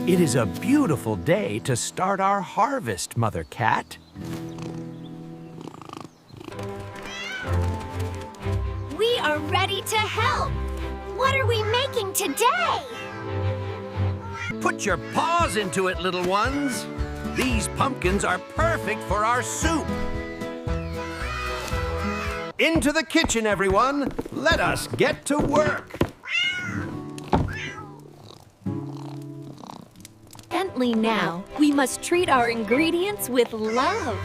It is a beautiful day to start our harvest, Mother Cat. We are ready to help. What are we making today? Put your paws into it, little ones. These pumpkins are perfect for our soup. Into the kitchen, everyone. Let us get to work. Gently now, we must treat our ingredients with love.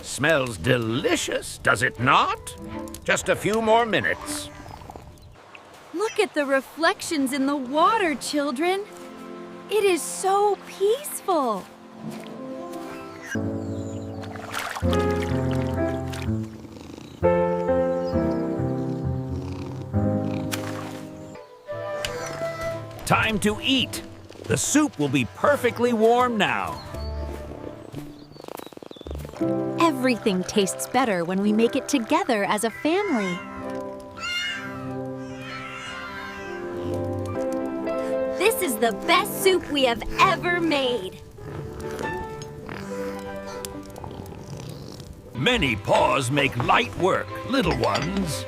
Smells delicious, does it not? Just a few more minutes. Look at the reflections in the water, children. It is so peaceful. Time to eat. The soup will be perfectly warm now. Everything tastes better when we make it together as a family. This is the best soup we have ever made. Many paws make light work, little ones.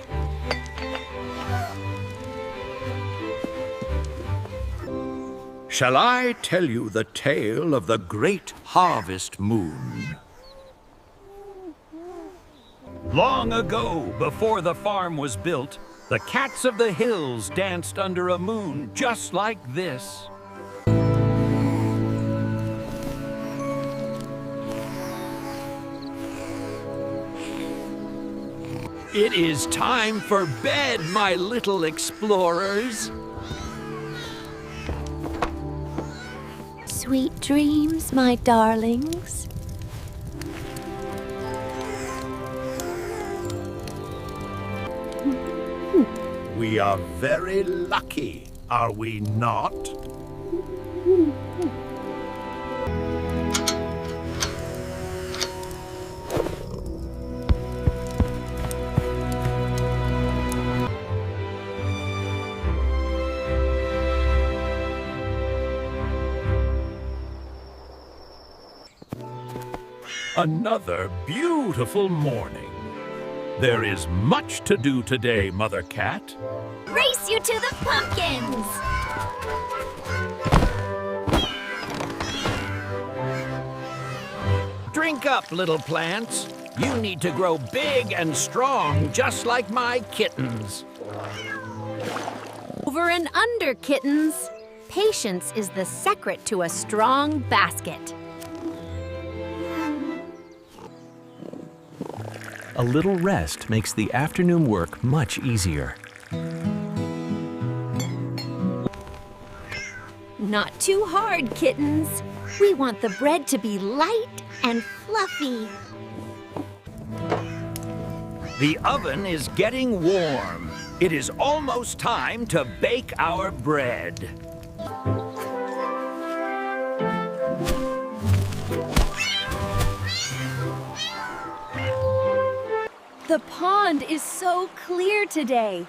Shall I tell you the tale of the great harvest moon? Long ago, before the farm was built, the cats of the hills danced under a moon just like this. It is time for bed, my little explorers. Sweet dreams, my darlings. We are very lucky, are we not? Another beautiful morning. There is much to do today, Mother Cat. Race you to the pumpkins! Drink up, little plants. You need to grow big and strong, just like my kittens. Over and under, kittens. Patience is the secret to a strong basket. A little rest makes the afternoon work much easier. Not too hard, kittens. We want the bread to be light and fluffy. The oven is getting warm. It is almost time to bake our bread. The pond is so clear today.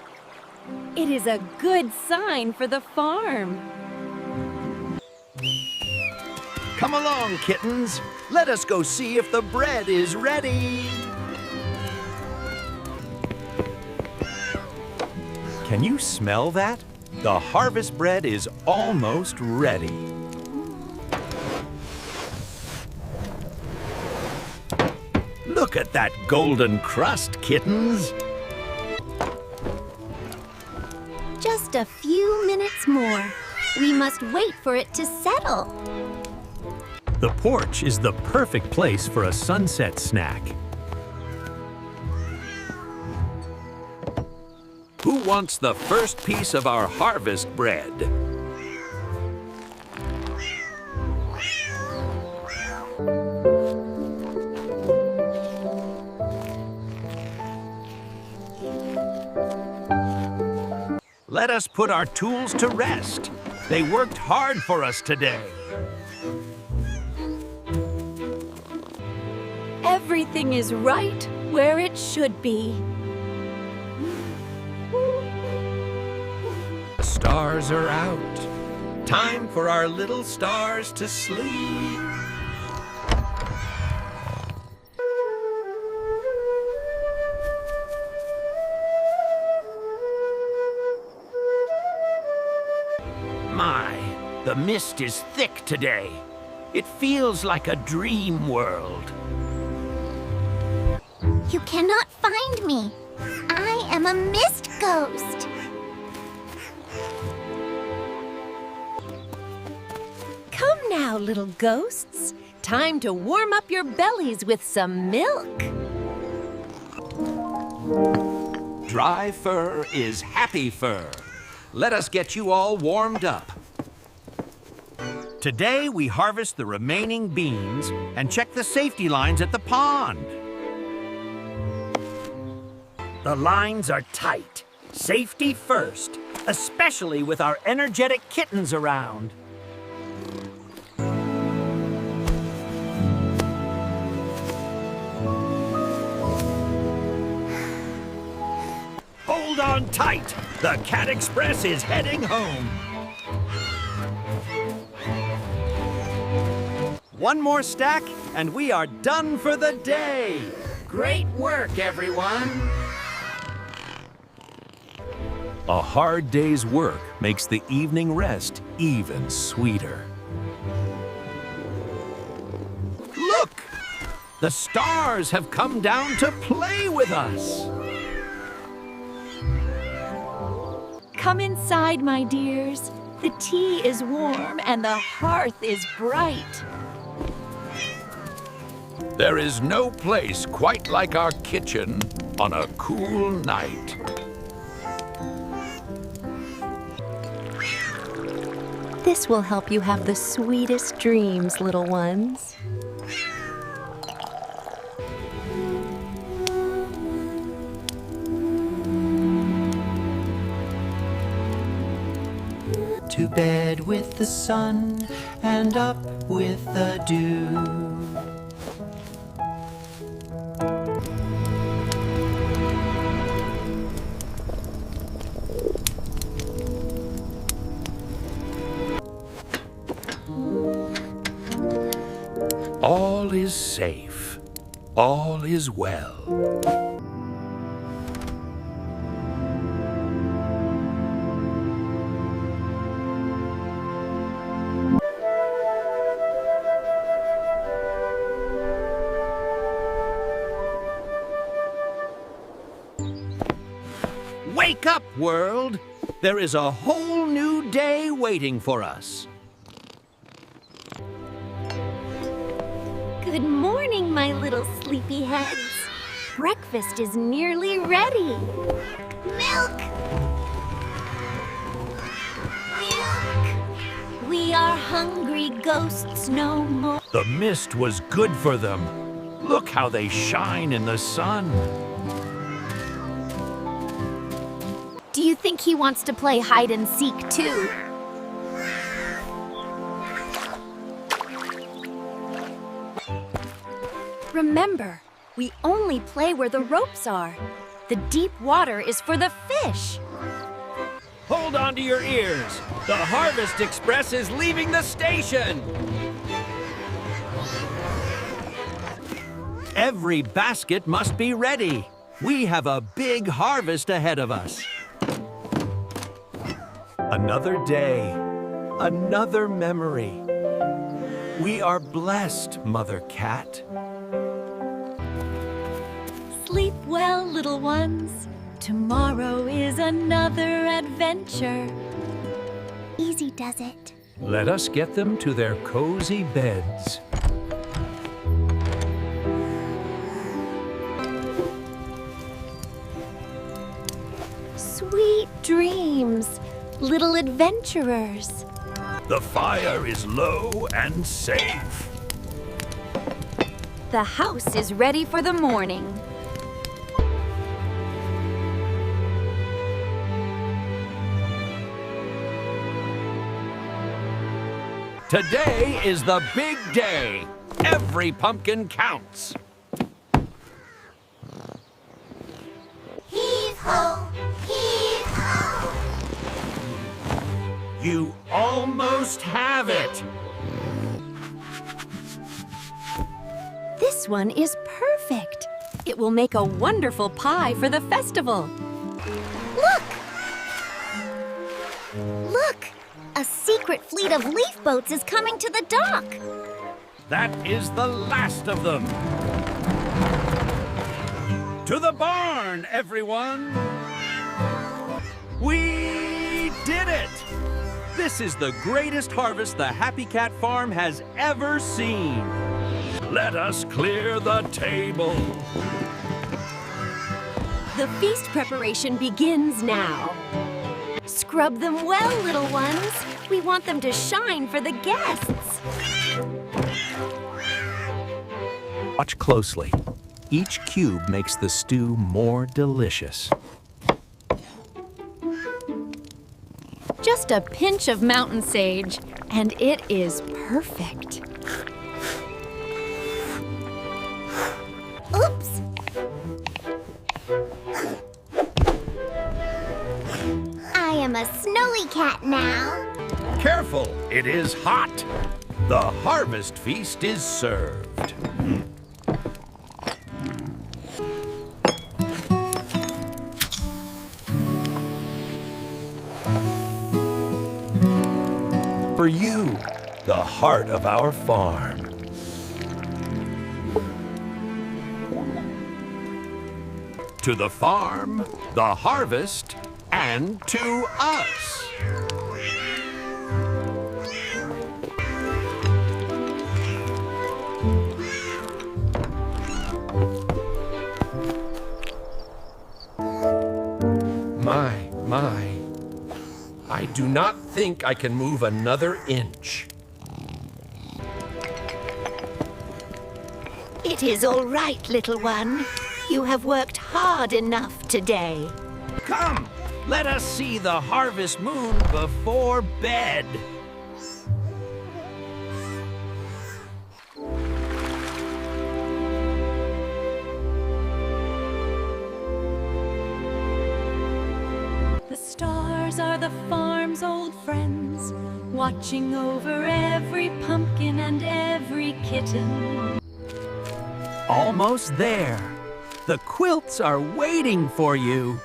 It is a good sign for the farm. Come along, kittens. Let us go see if the bread is ready. Can you smell that? The harvest bread is almost ready. Look at that golden crust, kittens. Just a few minutes more. We must wait for it to settle. The porch is the perfect place for a sunset snack. Who wants the first piece of our harvest bread? Let us put our tools to rest. They worked hard for us today. Everything is right where it should be. Stars are out. Time for our little stars to sleep. My, the mist is thick today. It feels like a dream world. You cannot find me. I am a mist ghost. Come now, little ghosts. Time to warm up your bellies with some milk. Dry fur is happy fur. Let us get you all warmed up. Today we harvest the remaining beans and check the safety lines at the pond. The lines are tight. Safety first, especially with our energetic kittens around. Hold on tight. The Cat Express is heading home. One more stack, and we are done for the day. Great work, everyone. A hard day's work makes the evening rest even sweeter. Look! The stars have come down to play with us. Come inside, my dears. The tea is warm and the hearth is bright. There is no place quite like our kitchen on a cool night. This will help you have the sweetest dreams, little ones. To bed with the sun and up with the dew. All is safe. All is well. Wake up, world! There is a whole new day waiting for us. Good morning, my little sleepyheads. Breakfast is nearly ready. Milk! Milk! We are hungry ghosts no more. The mist was good for them. Look how they shine in the sun. Do you think he wants to play hide and seek too? Remember, we only play where the ropes are. The deep water is for the fish. Hold on to your ears. The Harvest Express is leaving the station. Every basket must be ready. We have a big harvest ahead of us. Another day, another memory. We are blessed, Mother Cat. Sleep well, little ones. Tomorrow is another adventure. Easy does it. Let us get them to their cozy beds. Sweet dreams, little adventurers. The fire is low and safe. The house is ready for the morning. Today is the big day. Every pumpkin counts. Heave ho! Heave ho! You almost have it. This one is perfect. It will make a wonderful pie for the festival. Look! Look! A secret fleet of leaf boats is coming to the dock. That is the last of them. To the barn, everyone! We did it! This is the greatest harvest the Happy Cat Farm has ever seen. Let us clear the table. The feast preparation begins now. Scrub them well, little ones. We want them to shine for the guests. Watch closely. Each cube makes the stew more delicious. Just a pinch of mountain sage, and it is perfect. Oops! I am a snowy cat now. Careful, it is hot. The harvest feast is served. For you, the heart of our farm. To the farm, the harvest, and to us. My. I do not think I can move another inch. It is all right, little one. You have worked hard enough today. Come, let us see the harvest moon before bed. The stars are the farm's old friends, watching over every pumpkin and every kitten. Almost there. The quilts are waiting for you.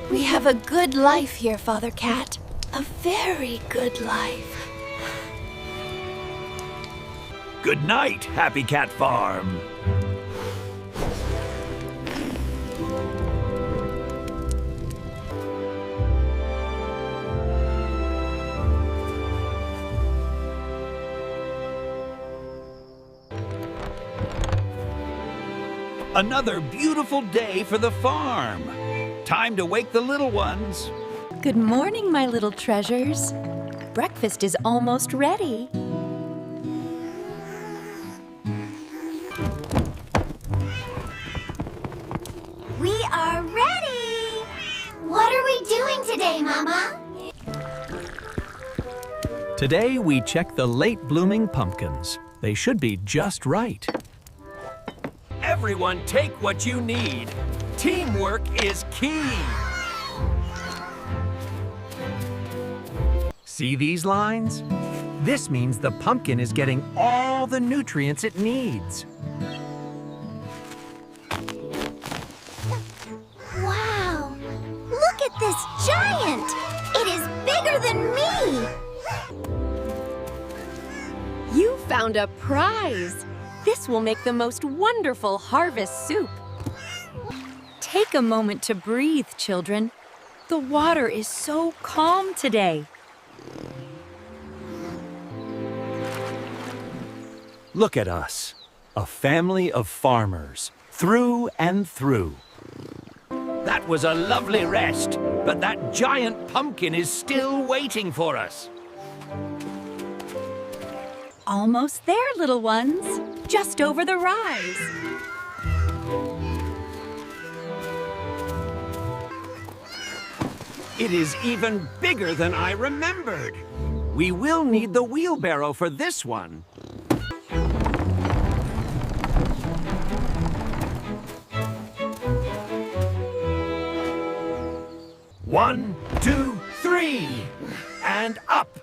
We have a good life here, Father Cat. A very good life. Good night, Happy Cat Farm. Another beautiful day for the farm. Time to wake the little ones. Good morning, my little treasures. Breakfast is almost ready. We are ready! What are we doing today, Mama? Today we check the late blooming pumpkins. They should be just right. Everyone take what you need. Teamwork is key. See these lines? This means the pumpkin is getting all the nutrients it needs. Wow! Look at this giant! It is bigger than me! You found a prize. This will make the most wonderful harvest soup. Take a moment to breathe, children. The water is so calm today. Look at us, a family of farmers, through and through. That was a lovely rest, but that giant pumpkin is still waiting for us. Almost there, little ones. Just over the rise. It is even bigger than I remembered. We will need the wheelbarrow for this one. 1, 2, 3, and up.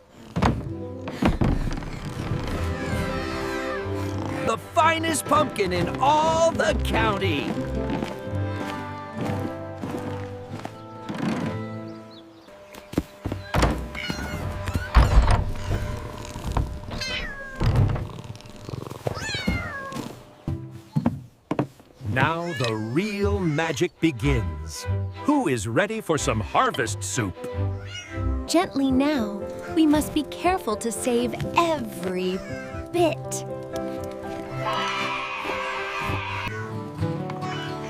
The finest pumpkin in all the county. Now the real magic begins. Who is ready for some harvest soup? Gently now. We must be careful to save every bit.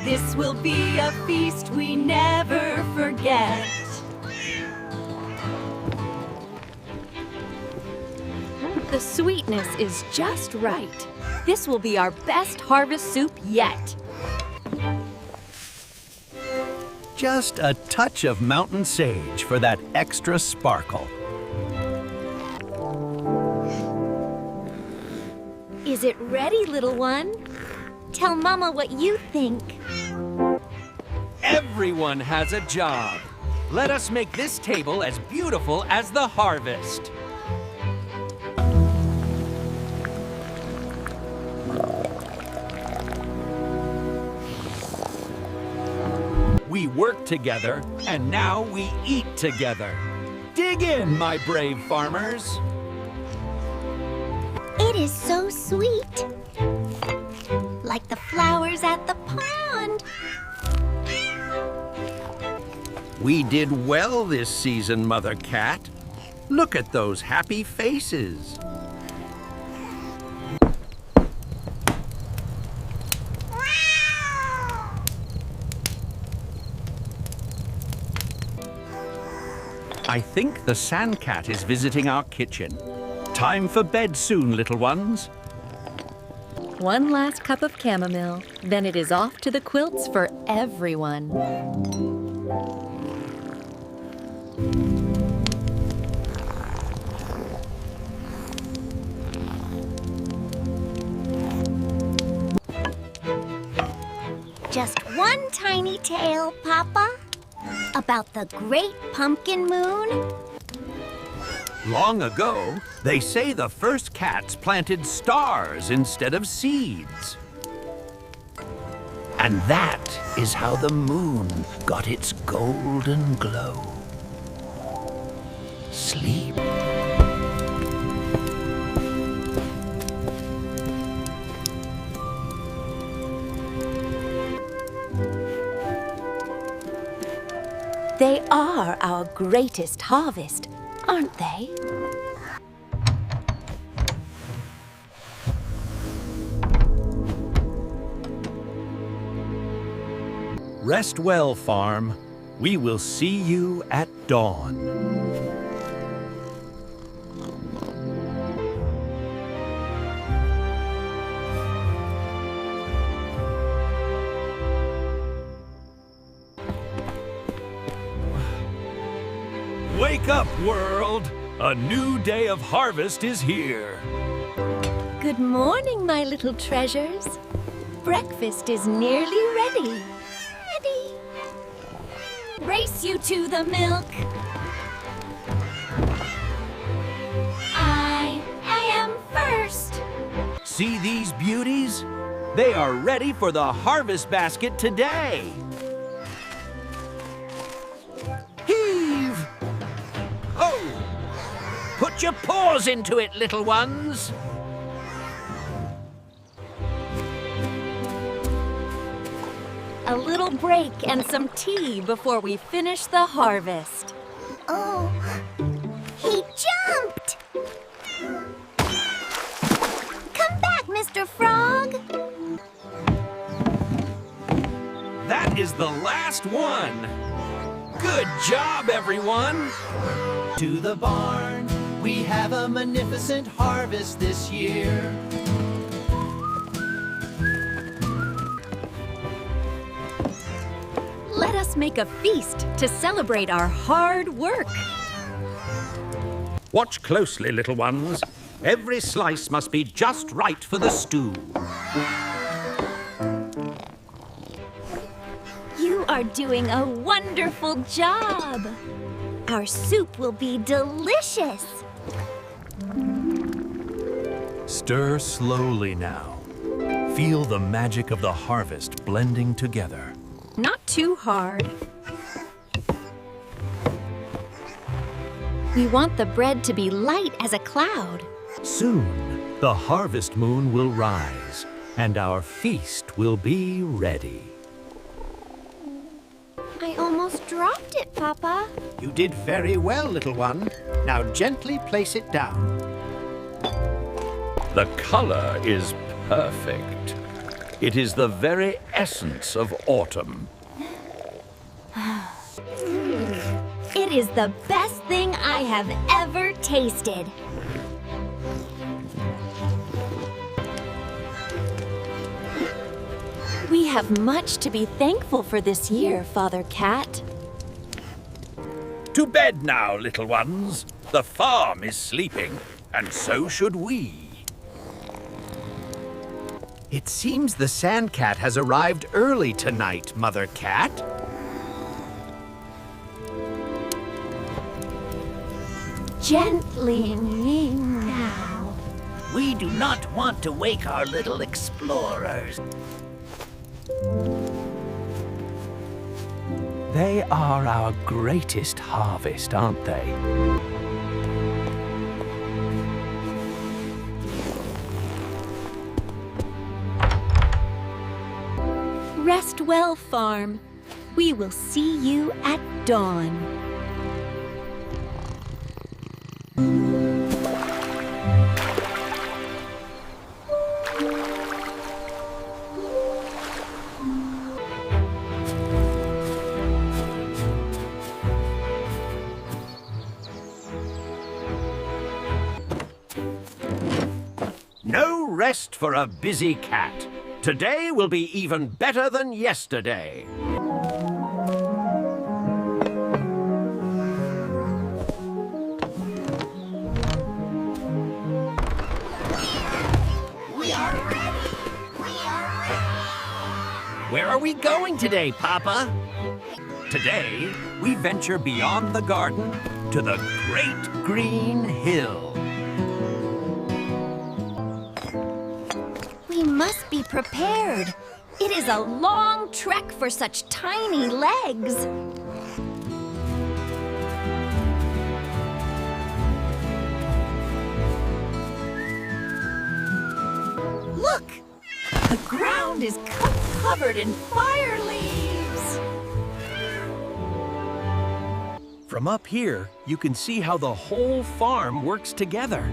This will be a feast we never forget. The sweetness is just right. This will be our best harvest soup yet. Just a touch of mountain sage for that extra sparkle. Is it ready, little one? Tell Mama what you think. Everyone has a job. Let us make this table as beautiful as the harvest. We work together, and now we eat together. Dig in, my brave farmers. It is so sweet. Like the flowers at the pond. We did well this season, Mother Cat. Look at those happy faces. I think the sand cat is visiting our kitchen. Time for bed soon, little ones. One last cup of chamomile, then it is off to the quilts for everyone. Just one tiny tale, Papa, about the great pumpkin moon. Long ago, they say the first cats planted stars instead of seeds. And that is how the moon got its golden glow. Sleep. They are our greatest harvest, aren't they? Rest well, farm. We will see you at dawn. Wake up, world! A new day of harvest is here. Good morning, my little treasures. Breakfast is nearly ready. Ready. Race you to the milk. I am first. See these beauties? They are ready for the harvest basket today. Heave! Oh! Put your paws into it, little ones. A little break and some tea before we finish the harvest. Oh, he jumped! Come back, Mr. Frog! That is the last one. Good job, everyone. To the barn, we have a magnificent harvest this year. Let us make a feast to celebrate our hard work. Watch closely, little ones. Every slice must be just right for the stew. You are doing a wonderful job. Our soup will be delicious. Stir slowly now. Feel the magic of the harvest blending together. Not too hard. We want the bread to be light as a cloud. Soon, the harvest moon will rise, and our feast will be ready. I almost dropped it, Papa. You did very well, little one. Now gently place it down. The color is perfect. It is the very essence of autumn. It is the best thing I have ever tasted. We have much to be thankful for this year, Father Cat. To bed now, little ones. The farm is sleeping, and so should we. It seems the sand cat has arrived early tonight, Mother Cat. Gently now. We do not want to wake our little explorers. They are our greatest harvest, aren't they? Rest well, farm. We will see you at dawn. No rest for a busy cat. Today will be even better than yesterday. Where are we going today, Papa? Today, we venture beyond the garden to the great green hill. We must be prepared. It is a long trek for such tiny legs. Look! The ground is covered in fire leaves. From up here, you can see how the whole farm works together.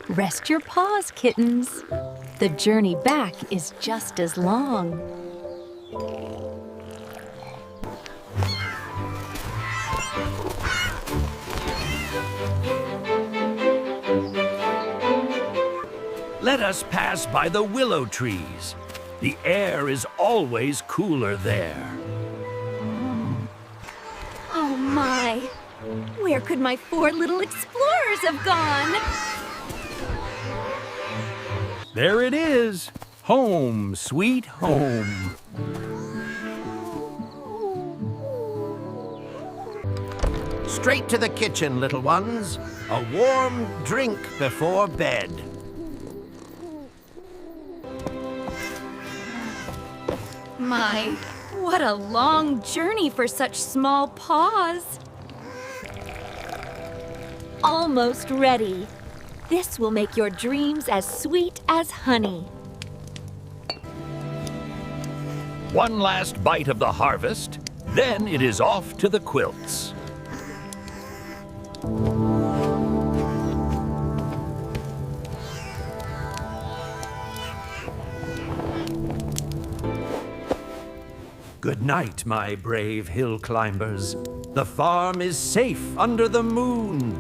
Rest your paws, kittens. The journey back is just as long. Let us pass by the willow trees. The air is always cooler there. Oh my! Where could my 4 little explorers have gone? There it is. Home, sweet home. Straight to the kitchen, little ones. A warm drink before bed. My, what a long journey for such small paws. Almost ready. This will make your dreams as sweet as honey. One last bite of the harvest, then it is off to the quilts. Good night, my brave hill climbers. The farm is safe under the moon.